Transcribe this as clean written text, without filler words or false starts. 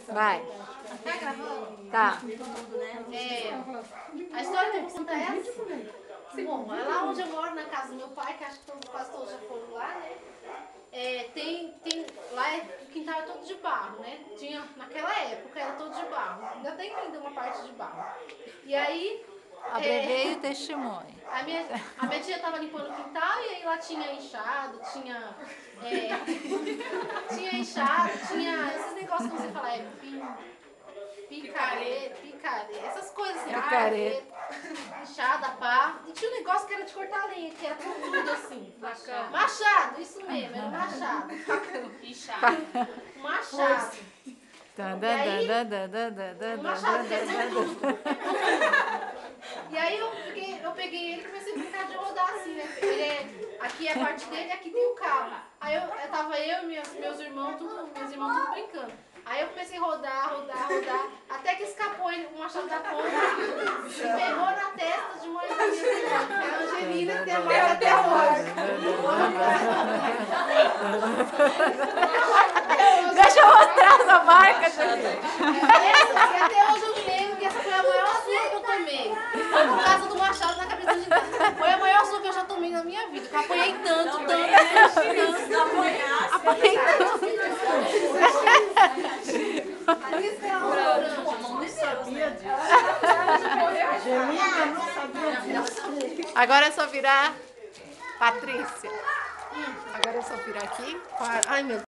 Vai. Tá gravando? Tá. A história que eu vou contar é assim. Bom, é lá onde eu moro, na casa do meu pai, que acho que quase todos já foram lá, né? Lá o quintal é todo de barro, né? Naquela época era todo de barro. Ainda tem ainda uma parte de barro. E aí... Abreviei o testemunho. A minha tia estava limpando o quintal e aí lá tinha enxada, tinha esses negócios que você fala, picareta, essas coisas assim, Picareta. enxada, pá. E tinha um negócio que era de cortar lenha, que era tudo assim. Machado, isso mesmo, era um machado. Um machado. E aí eu peguei ele e comecei a brincar de rodar assim, né? Aqui é a parte dele e aqui tem o cabo. Aí tava eu e meus irmãos tudo brincando. Aí eu comecei a rodar, até que escapou o machado da ponta e pegou na testa de uma a Angelina, que tem a marca até hoje. Deixa eu mostrar essa marca, gente. E até hoje eu me lembro que essa foi a maior surra que eu tomei. Por causa do machado na cabeça de Deus. Foi a maior surra que eu já tomei na minha vida. Eu apanhei tanto. Apanhei tanto. Por isso que ela não sabia disso. Agora é só virar Patrícia. Agora é só virar aqui. Ai, meu Deus.